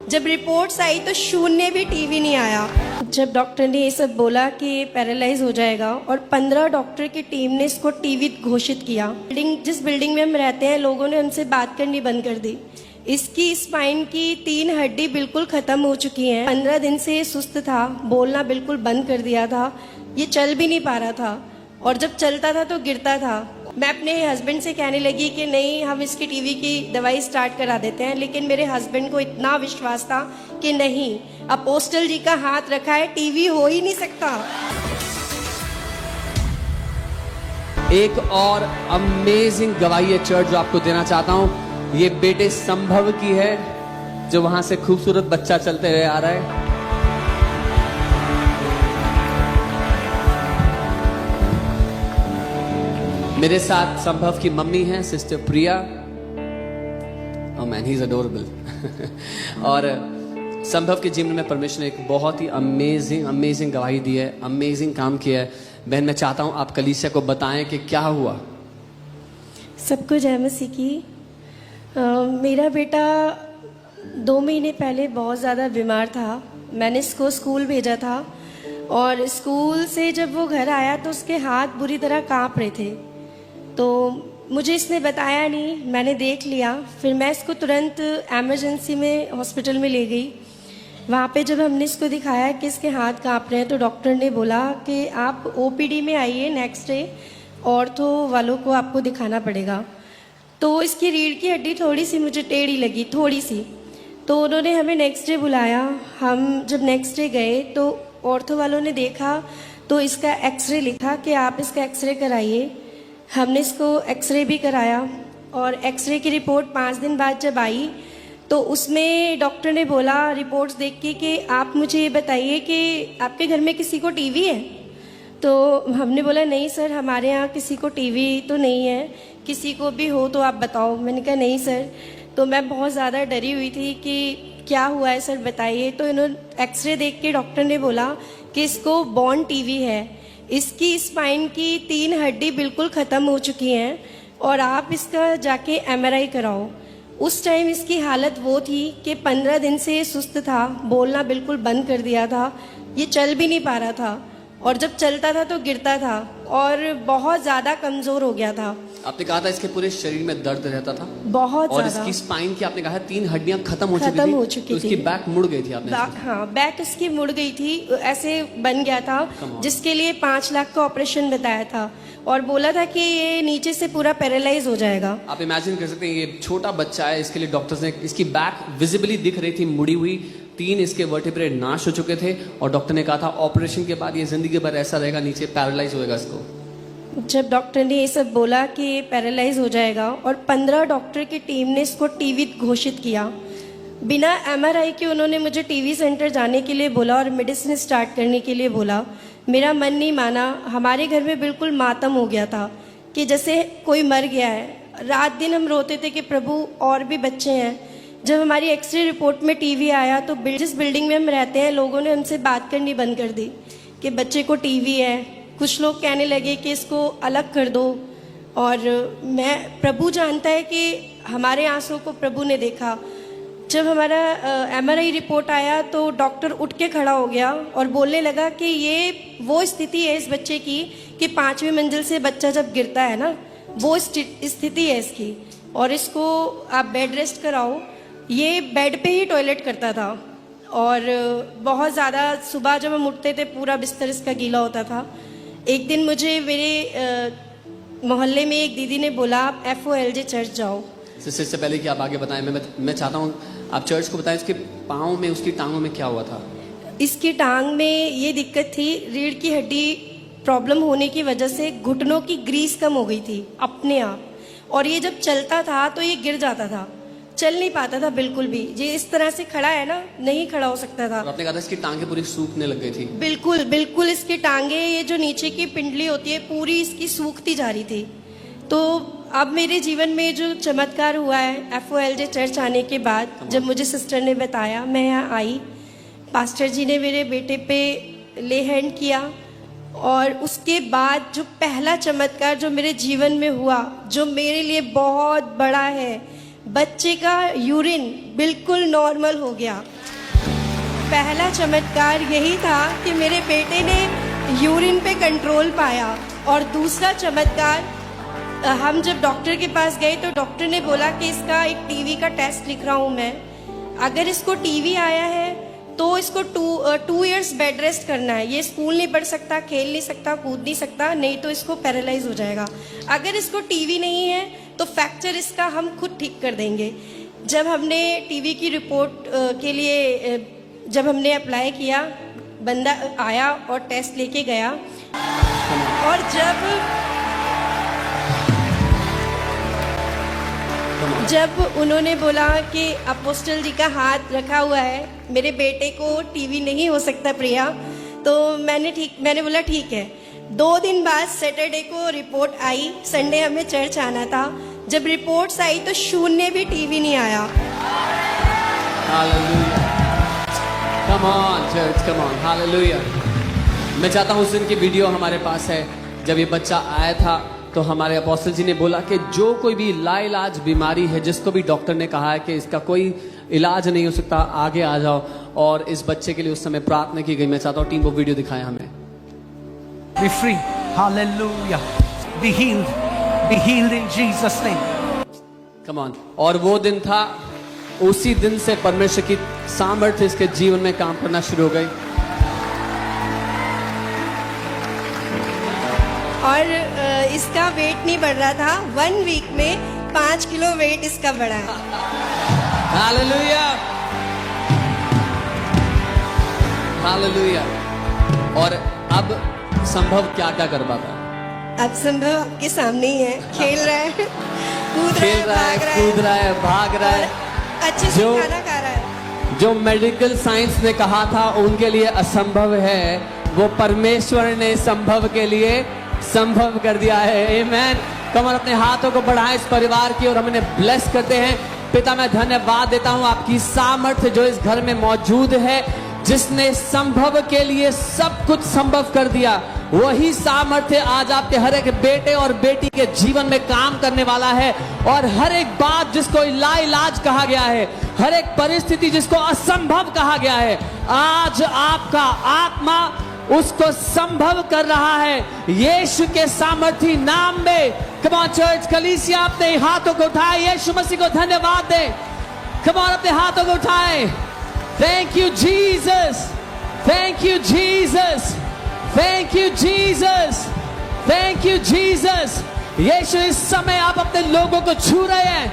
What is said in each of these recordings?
जब रिपोर्ट्स आई तो शून्य भी टीवी नहीं आया। जब डॉक्टर ने ये सब बोला कि ये पैरालाइज हो जाएगा और 15 डॉक्टर की टीम ने इसको टीवी घोषित किया। जिस बिल्डिंग में हम रहते हैं लोगों ने हमसे बात करनी बंद कर दी। इसकी स्पाइन की 3 हड्डी बिल्कुल ख़त्म हो चुकी हैं। 15 दिन से ये सुस्त था, बोलना बिल्कुल बंद कर दिया था, ये चल भी नहीं पा रहा था और जब चलता था तो गिरता था। मैं अपने हस्बैंड से कहने लगी कि नहीं, हम इसकी टीवी की दवाई स्टार्ट करा देते हैं, लेकिन मेरे हस्बैंड को इतना विश्वास था कि नहीं, अपोस्टल जी का हाथ रखा है, टीवी हो ही नहीं सकता। एक और अमेजिंग गवाही है चर्च जो आपको देना चाहता हूं। ये बेटे संभव की है जो वहां से खूबसूरत बच्चा चलते हुए आ रहा है। मेरे साथ संभव की मम्मी है sister Priya. Oh man, he is adorable. और संभव के जीवन में परमेश्वर ने एक बहुत ही अमेजिंग गवाही दी है, अमेजिंग काम किया है। बहन, मैं चाहता हूं आप कलीसिया को बताएं कि क्या हुआ। सबको जय मसीह की। मेरा बेटा 2 महीने पहले बहुत ज़्यादा बीमार था। मैंने इसको स्कूल भेजा था और स्कूल से जब वो घर आया तो उसके हाथ बुरी तरह कांप रहे थे। तो मुझे इसने बताया नहीं, मैंने देख लिया। फिर मैं इसको तुरंत एमरजेंसी में हॉस्पिटल में ले गई। वहाँ पे जब हमने इसको दिखाया कि इसके हाथ कांप रहे हैं तो डॉक्टर ने बोला कि आप ओपीडी में आइए, नेक्स्ट डे ऑर्थो वालों को आपको दिखाना पड़ेगा। तो इसकी रीढ़ की हड्डी थोड़ी सी मुझे टेढ़ी लगी, थोड़ी सी। तो उन्होंने हमें नेक्स्ट डे बुलाया। हम जब नेक्स्ट डे गए तो ऑर्थो वालों ने देखा तो इसका एक्सरे लिखा कि आप इसका एक्सरे कराइए। हमने इसको एक्सरे भी कराया और एक्सरे की रिपोर्ट 5 दिन बाद जब आई तो उसमें डॉक्टर ने बोला रिपोर्ट्स देख के कि आप मुझे ये बताइए कि आपके घर में किसी को टीवी है। तो हमने बोला नहीं सर, हमारे यहाँ किसी को टीवी तो नहीं है, किसी को भी हो तो आप बताओ। मैंने कहा नहीं सर। तो मैं बहुत ज़्यादा डरी हुई थी कि क्या हुआ है सर, बताइए। तो इन्होंने एक्सरे देख के डॉक्टर ने बोला कि इसको बॉर्न टीवी है, इसकी स्पाइन की 3 हड्डी बिल्कुल ख़त्म हो चुकी हैं और आप इसका जाके एमआरआई कराओ। उस टाइम इसकी हालत वो थी कि 15 दिन से सुस्त था, बोलना बिल्कुल बंद कर दिया था, ये चल भी नहीं पा रहा था और जब चलता था तो गिरता था और बहुत ज़्यादा कमज़ोर हो गया था। आपने कहा था इसके पूरे शरीर में दर्द रहता था बहुत और ज़्यादा। इसकी स्पाइन की आपने कहा 3 हड्डियां खत्म हो चुकी थी। तो इसकी बैक मुड़ गई थी आपने। हाँ, बैक इसकी मुड़ गई थी, ऐसे बन गया था, जिसके लिए 5 लाख का ऑपरेशन बताया था और बोला था कि ये नीचे से पूरा पैरालाइज हो जाएगा। आप इमेजिन कर सकते हैं, ये छोटा बच्चा है, इसके लिए डॉक्टर्स ने, इसकी बैक विजिबली दिख रही थी मुड़ी हुई, 3 इसके वर्टेब्रे नाश हो चुके थे और डॉक्टर ने कहा था ऑपरेशन के बाद ये जिंदगी भर ऐसा रहेगा, नीचे पैरालाइज होएगा इसको। जब डॉक्टर ने ये सब बोला कि ये पैरालाइज हो जाएगा और 15 डॉक्टर की टीम ने इसको टीवी घोषित किया, बिना एमआरआई के उन्होंने मुझे टीवी सेंटर जाने के लिए बोला और मेडिसिन स्टार्ट करने के लिए बोला। मेरा मन नहीं माना। हमारे घर में बिल्कुल मातम हो गया था कि जैसे कोई मर गया है। रात दिन हम रोते थे कि प्रभु और भी बच्चे हैं। जब हमारी एक्सरे रिपोर्ट में टीवी आया तो जिस बिल्डिंग में हम रहते हैं लोगों ने हमसे बात करनी बंद कर दी कि बच्चे को टीवी है। कुछ लोग कहने लगे कि इसको अलग कर दो और मैं, प्रभु जानता है कि हमारे आंसू को प्रभु ने देखा। जब हमारा एमआरआई रिपोर्ट आया तो डॉक्टर उठ के खड़ा हो गया और बोलने लगा कि ये वो स्थिति है इस बच्चे की कि 5वीं मंजिल से बच्चा जब गिरता है ना, वो स्थिति है इसकी और इसको आप बेड रेस्ट कराओ। ये बेड पे ही टॉयलेट करता था और बहुत ज़्यादा सुबह जब हम उठते थे पूरा बिस्तर इसका गीला होता था। एक दिन मुझे मेरे मोहल्ले में एक दीदी ने बोला आप FOLJ चर्च जाओ। इससे पहले कि आप आगे बताएं, मैं चाहता हूँ आप चर्च को बताएं इसके पाँव में, उसकी टांगों में क्या हुआ था। इसकी टांग में ये दिक्कत थी, रीढ़ की हड्डी प्रॉब्लम होने की वजह से घुटनों की ग्रीस कम हो गई थी अपने आप और ये जब चलता था तो ये गिर जाता था, चल नहीं पाता था बिल्कुल भी। ये इस तरह से खड़ा है ना, नहीं खड़ा हो सकता था। और आपने कहा था इसकी टांगे पूरी सूखने लग गई थी। बिल्कुल बिल्कुल इसकी टांगे, ये जो नीचे की पिंडली होती है पूरी इसकी सूखती जा रही थी। तो अब मेरे जीवन में जो चमत्कार हुआ है FOLJ चर्च आने के बाद, जब मुझे सिस्टर ने बताया, मैं यहाँ आई, पास्टर जी ने मेरे बेटे पे ले हैंड किया और उसके बाद जो पहला चमत्कार जो मेरे जीवन में हुआ, जो मेरे लिए बहुत बड़ा है, बच्चे का यूरिन बिल्कुल नॉर्मल हो गया। पहला चमत्कार यही था कि मेरे बेटे ने यूरिन पे कंट्रोल पाया। और दूसरा चमत्कार, हम जब डॉक्टर के पास गए तो डॉक्टर ने बोला कि इसका एक टीवी का टेस्ट लिख रहा हूँ मैं, अगर इसको टीवी आया है तो इसको 2 इयर्स बेड रेस्ट करना है। ये स्कूल नहीं पढ़ सकता, खेल नहीं सकता, कूद नहीं सकता, नहीं तो इसको पैरालाइज हो जाएगा। अगर इसको टीवी नहीं है तो फ्रैक्चर इसका हम खुद ठीक कर देंगे। जब हमने टीवी की रिपोर्ट के लिए जब हमने अप्लाई किया, बंदा आया और टेस्ट लेके गया, और जब उन्होंने बोला कि अपोस्टल जी का हाथ रखा हुआ है, मेरे बेटे को टीवी नहीं हो सकता प्रिया, तो मैंने बोला ठीक है। 2 दिन बाद सैटरडे को रिपोर्ट आई, संडे हमें चर्च आना था। जब रिपोर्ट्स आई तो 0 भी टीवी नहीं आया। Hallelujah, come on church, come on, hallelujah. मैं चाहता हूँ उस दिन की वीडियो हमारे पास है। जब ये बच्चा आया था तो हमारे अपोस्टल जी ने बोला कि जो कोई भी लाइलाज बीमारी है, जिसको भी डॉक्टर ने कहा है कि इसका कोई इलाज नहीं हो सकता, आगे आ जाओ। और इस बच्चे के लिए उस समय प्रार्थना की गई। मैं चाहता हूँ टीम वो वीडियो दिखाएं हमें। Be free. Hallelujah. Be healed. Be healed in Jesus' name. Come on. और वो दिन था, उसी दिन से परमेश्वर की सामर्थ्य इसके जीवन में काम करना शुरू हो गई। और इसका वेट नहीं बढ़ रहा था। 1 वीक में 5 किलो वेट इसका बढ़ा है। Hallelujah, hallelujah. और अब संभव क्या क्या कर पाता है? अब संभव आपके सामने ही है, खेल रहा है, कूद रहा है, भाग रहा है, अच्छे से खाना खा रहा है। जो मेडिकल साइंस ने कहा था उनके लिए असंभव है, वो परमेश्वर ने संभव के लिए संभव कर दिया है। आमेन। कमर अपने हाथों को बढ़ाएं इस परिवार की और हम इन्हें ब्लेस करते हैं। पिता, मैं धन्यवाद देता हूं आपकी सामर्थ्य जो इस घर में मौजूद है, जिसने संभव के लिए सब कुछ संभव कर दिया। वही सामर्थ्य आज आपके हर एक बेटे और बेटी के जीवन में काम करने वाला है। और हर एक बात जिसको लाइलाज कहा गया है, हर एक परिस्थिति जिसको असंभव कहा गया है, आज आपका आत्मा उसको संभव कर रहा है यीशु के सामर्थी नाम में। कम ऑन चर्च, कलीसिया अपने हाथों को उठाए, यीशु मसीह को धन्यवाद दे। कम ऑन, अपने हाथों को उठाए। Thank you Jesus, thank you Jesus, thank you Jesus, thank you Jesus. यीशु, इस समय आप अपने लोगों को छू रहे हैं,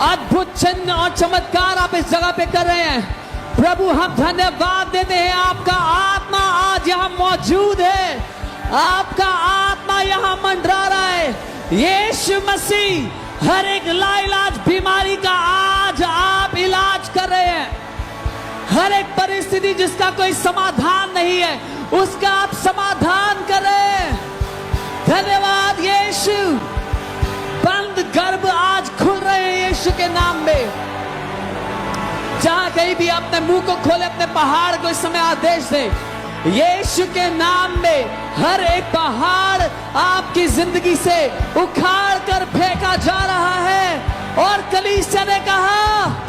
अद्भुत चिन्ह और चमत्कार आप इस जगह पे कर रहे हैं। प्रभु, हम धन्यवाद देते हैं, आपका आत्मा आज यहाँ मौजूद है, आपका आत्मा यहाँ मंडरा रहा है। यीशु मसीह, हर एक लाइलाज बीमारी का आज आप इलाज कर रहे हैं। हर एक परिस्थिति जिसका कोई समाधान नहीं है, उसका आप समाधान कर रहे हैं। धन्यवाद यीशु। बंद गर्भ आज खुल रहे हैं यीशु के नाम में। जहां कहीं भी अपने मुंह को खोले, अपने पहाड़ को इस समय आदेश दें। यीशु के नाम में हर एक पहाड़ आपकी जिंदगी से उखाड़ कर फेंका जा रहा है। और कलीसिया ने कहा,